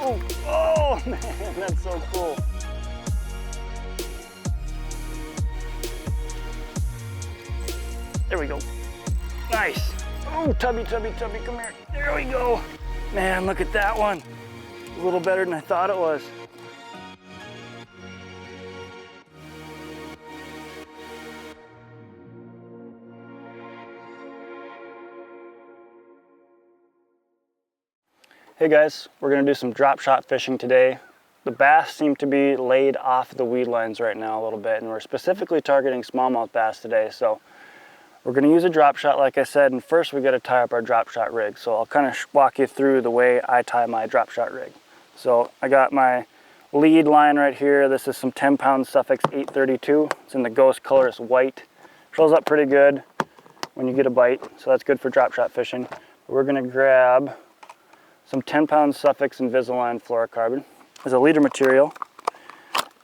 Oh, oh man, that's so cool. There we go. Nice. Oh, tubby, tubby, tubby, come here. There we go. Man, look at that one. A little better than I thought it was. Hey guys, we're gonna do some drop shot fishing today. The bass seem to be laid off the weed lines right now a little bit, and we're specifically targeting smallmouth bass today. So we're gonna use a drop shot, like I said, and first we gotta tie up our drop shot rig. So I'll kind of walk you through the way I tie my drop shot rig. So I got my lead line right here. This is some 10-pound Suffix 832. It's in the ghost color, it's white. Shows up pretty good when you get a bite, so that's good for drop shot fishing. We're gonna grab some 10-pound Suffix Invisalign fluorocarbon as a leader material,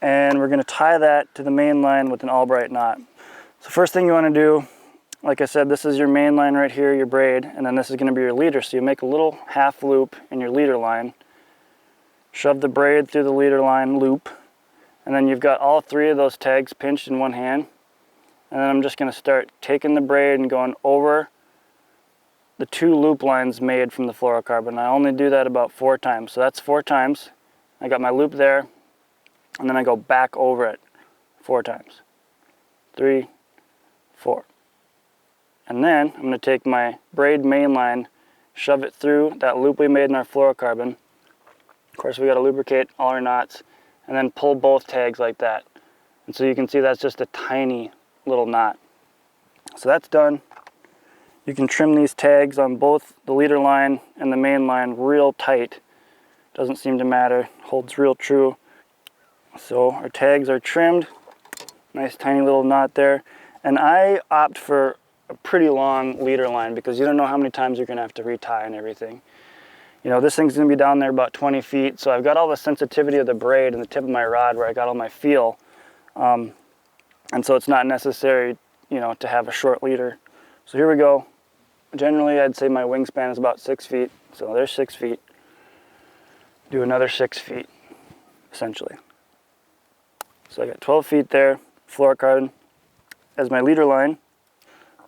and we're going to tie that to the main line with an Albright knot. So first thing you want to do, like I said, this is your main line right here, your braid, and then this is going to be your leader. So you make a little half loop in your leader line, shove the braid through the leader line loop, and then you've got all three of those tags pinched in one hand. And then I'm just going to start taking the braid and going over the two loop lines made from the fluorocarbon. I only do that about 4 times, so that's 4 times. I got my loop there, and then I go back over it 4 times. 3, 4. And then I'm going to take my braid main line, shove it through that loop we made in our fluorocarbon. Of course, we got to lubricate all our knots, and then pull both tags like that. And so you can see that's just a tiny little knot. So that's done. You can trim these tags on both the leader line and the main line real tight. Doesn't seem to matter, holds real true. So our tags are trimmed, nice tiny little knot there. And I opt for a pretty long leader line because you don't know how many times you're gonna have to retie and everything. You know, this thing's gonna be down there about 20 feet, so I've got all the sensitivity of the braid and the tip of my rod where I got all my feel. And so it's not necessary, you know, to have a short leader. So here we go. Generally, I'd say my wingspan is about 6 feet. So there's 6 feet. Do another 6 feet, essentially. So I got 12 feet there, fluorocarbon as my leader line.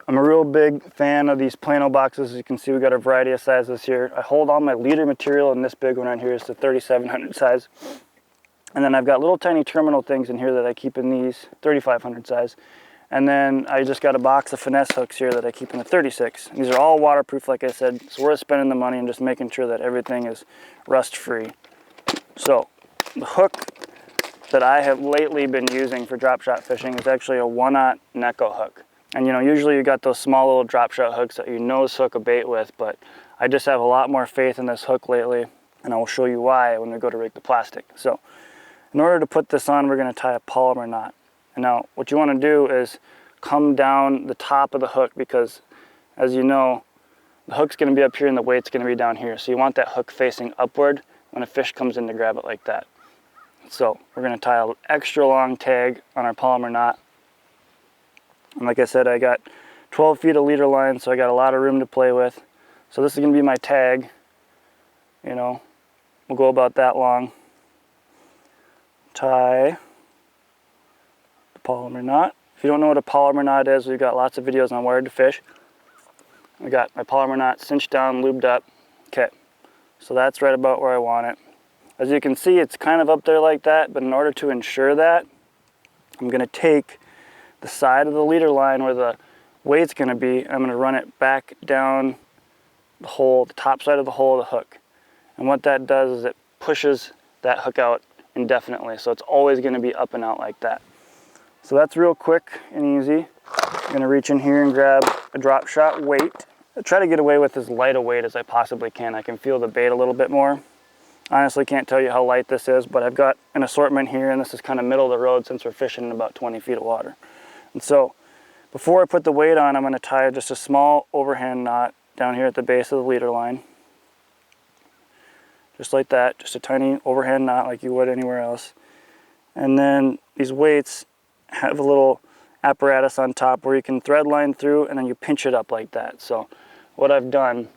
I'm a real big fan of these Plano boxes. As you can see, we got a variety of sizes here. I hold all my leader material in this big one right here. It's the 3700 size. And then I've got little tiny terminal things in here that I keep in these 3500 size. And then I just got a box of finesse hooks here that I keep in the 36. These are all waterproof, like I said. It's worth spending the money and just making sure that everything is rust free. So the hook that I have lately been using for drop shot fishing is actually a 1/0 Neko hook. And you know, usually you got those small little drop shot hooks that you nose hook a bait with, but I just have a lot more faith in this hook lately, and I will show you why when we go to rig the plastic. So in order to put this on, we're going to tie a polymer knot. And now what you want to do is come down the top of the hook, because as you know, the hook's going to be up here and the weight's going to be down here. So you want that hook facing upward when a fish comes in to grab it like that. So we're going to tie an extra long tag on our polymer knot. And like I said, I got 12 feet of leader line, so I got a lot of room to play with. So this is going to be my tag. You know, we'll go about that long. Tie polymer knot. If you don't know what a polymer knot is, we've got lots of videos on Wired to Fish. I got my polymer knot cinched down, lubed up. Okay, so that's right about where I want it. As you can see, it's kind of up there like that, but in order to ensure that, I'm going to take the side of the leader line where the weight's going to be, and I'm going to run it back down the hole, the top side of the hole of the hook. And what that does is it pushes that hook out indefinitely, so it's always going to be up and out like that. So that's real quick and easy. I'm going to reach in here and grab a drop shot weight. I try to get away with as light a weight as I possibly can. I can feel the bait a little bit more. Honestly, can't tell you how light this is, but I've got an assortment here, and this is kind of middle of the road since we're fishing in about 20 feet of water. And so before I put the weight on, I'm going to tie just a small overhand knot down here at the base of the leader line. Just like that, just a tiny overhand knot like you would anywhere else. And then these weights have a little apparatus on top where you can thread line through, and then you pinch it up like that. So what I've done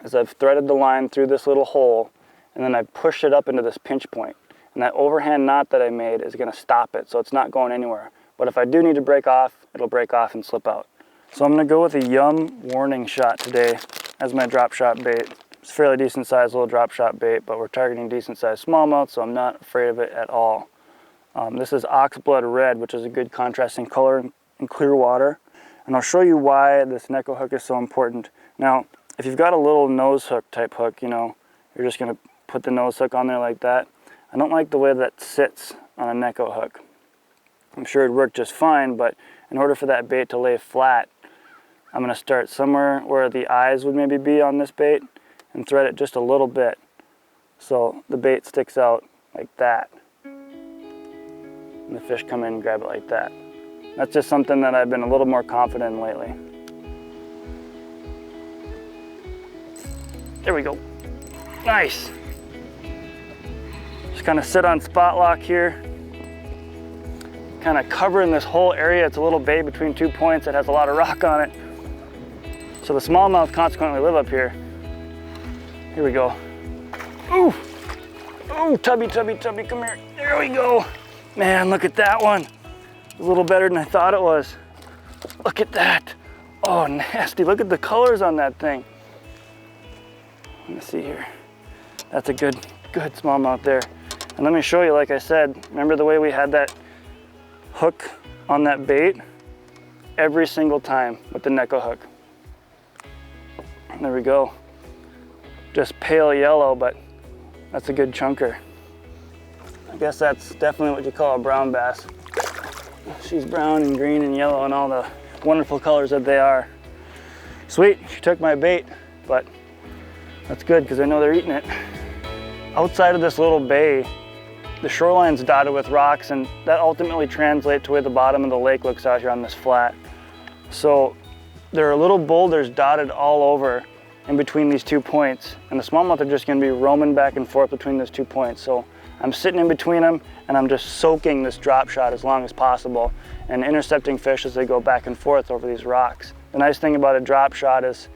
is I've threaded the line through this little hole, and then I pushed it up into this pinch point. And that overhand knot that I made is gonna stop it, so it's not going anywhere. But if I do need to break off, it'll break off and slip out. So I'm gonna go with a Yum warning shot today as my drop shot bait. It's a fairly decent sized little drop shot bait, but we're targeting decent sized smallmouth, so I'm not afraid of it at all. This is oxblood red, which is a good contrasting color in clear water. And I'll show you why this Neko hook is so important. Now, if you've got a little nose hook type hook, you know, you're just gonna put the nose hook on there like that. I don't like the way that sits on a Neko hook. I'm sure it'd work just fine, but in order for that bait to lay flat, I'm gonna start somewhere where the eyes would maybe be on this bait and thread it just a little bit so the bait sticks out like that. And the fish come in and grab it like that. That's just something that I've been a little more confident in lately. There we go. Nice. Just kind of sit on spot lock here. Kind of covering this whole area. It's a little bay between 2 points. It has a lot of rock on it. So the smallmouth consequently live up here. Here we go. Ooh, ooh, tubby, tubby, tubby, come here. There we go. Man, look at that one. It's a little better than I thought it was. Look at that. Oh, nasty. Look at the colors on that thing. Let me see here. That's a good smallmouth there. And let me show you, like I said, remember the way we had that hook on that bait? Every single time with the Neko hook. There we go. Just pale yellow, but that's a good chunker. I guess that's definitely what you call a brown bass. She's brown and green and yellow and all the wonderful colors that they are. Sweet, she took my bait, but that's good because I know they're eating it. Outside of this little bay, the shoreline's dotted with rocks, and that ultimately translates to where the bottom of the lake looks out here on this flat. So there are little boulders dotted all over in between these 2 points, and the smallmouth are just gonna be roaming back and forth between those 2 points. So I'm sitting in between them and I'm just soaking this drop shot as long as possible and intercepting fish as they go back and forth over these rocks. The nice thing about a drop shot is,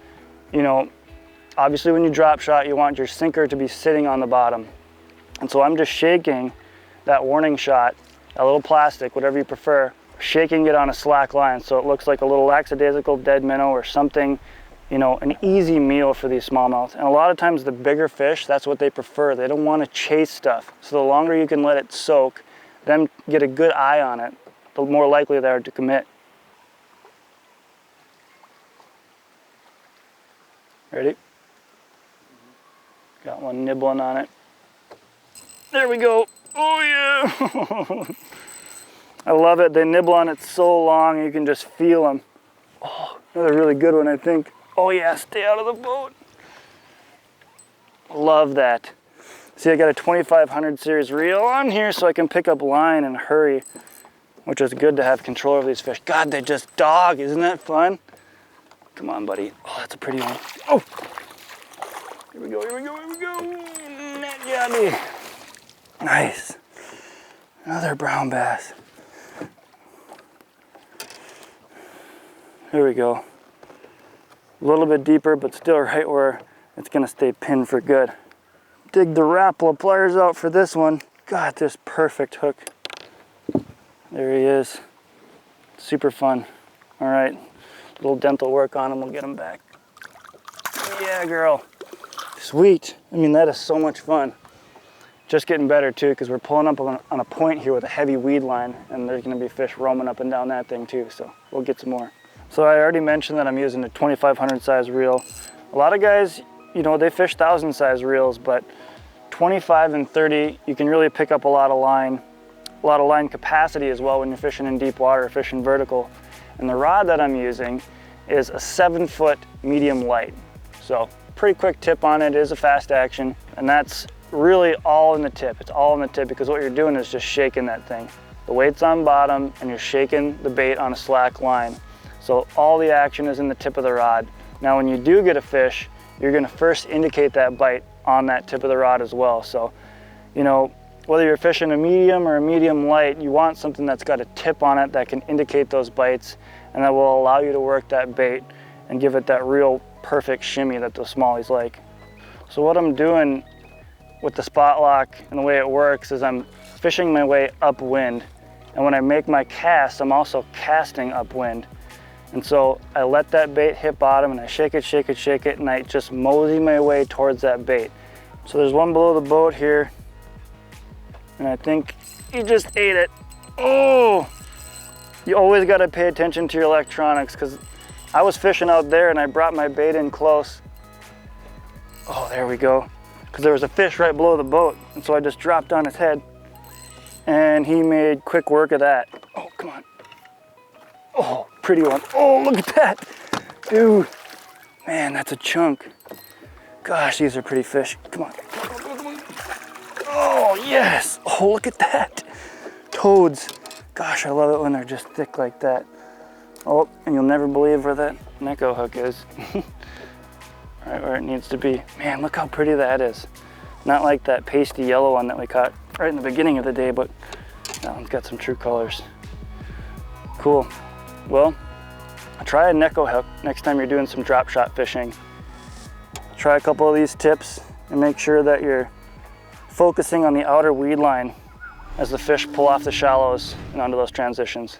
you know, obviously when you drop shot, you want your sinker to be sitting on the bottom. And so I'm just shaking that warning shot, a little plastic, whatever you prefer, shaking it on a slack line so it looks like a little lackadaisical dead minnow or something, you know, an easy meal for these smallmouth. And a lot of times the bigger fish, that's what they prefer. They don't want to chase stuff. So the longer you can let it soak, them get a good eye on it, the more likely they are to commit. Ready? Got one nibbling on it. There we go. Oh yeah. I love it. They nibble on it so long you can just feel them. Oh, another really good one, I think. Oh yeah, stay out of the boat. Love that. See, I got a 2500 series reel on here so I can pick up line and hurry, which is good to have control of these fish. God, they just dog. Isn't that fun? Come on, buddy. Oh, that's a pretty one. Oh! Here we go, here we go, here we go. Net yabby. Nice. Another brown bass. Here we go. A little bit deeper, but still right where it's gonna stay pinned for good. Dig the Rapala pliers out for this one. God, this perfect hook. There he is. Super fun. All right, a little dental work on him, we'll get him back. Yeah, girl. Sweet. I mean, that is so much fun. Just getting better too, because we're pulling up on a point here with a heavy weed line, and there's gonna be fish roaming up and down that thing too, so we'll get some more. So I already mentioned that I'm using a 2500 size reel. A lot of guys, you know, they fish 1000 size reels, but 25 and 30, you can really pick up a lot of line capacity as well when you're fishing in deep water or fishing vertical. And the rod that I'm using is a 7-foot medium light. So pretty quick tip on it, is a fast action, and that's really all in the tip. It's all in the tip because what you're doing is just shaking that thing. The weight's on bottom and you're shaking the bait on a slack line. So all the action is in the tip of the rod. Now when you do get a fish, you're gonna first indicate that bite on that tip of the rod as well. So, you know, whether you're fishing a medium or a medium light, you want something that's got a tip on it that can indicate those bites and that will allow you to work that bait and give it that real perfect shimmy that those smallies like. So what I'm doing with the spot lock and the way it works is I'm fishing my way upwind. And when I make my cast, I'm also casting upwind. And so I let that bait hit bottom and I shake it, shake it, shake it, and I just mosey my way towards that bait. So there's one below the boat here, and I think he just ate it. Oh! You always gotta pay attention to your electronics, because I was fishing out there and I brought my bait in close. Oh, there we go. Because there was a fish right below the boat, and so I just dropped on his head. And he made quick work of that. Oh, come on. Oh, pretty one. Oh, look at that. Dude, man, that's a chunk. Gosh, these are pretty fish. Come on. Oh, yes. Oh, look at that. Toads. Gosh, I love it when they're just thick like that. Oh, and you'll never believe where that Neko hook is. Right where it needs to be. Man, look how pretty that is. Not like that pasty yellow one that we caught right in the beginning of the day, but that one's got some true colors. Cool. Well, try a Neko hook next time you're doing some drop shot fishing. Try a couple of these tips and make sure that you're focusing on the outer weed line as the fish pull off the shallows and onto those transitions.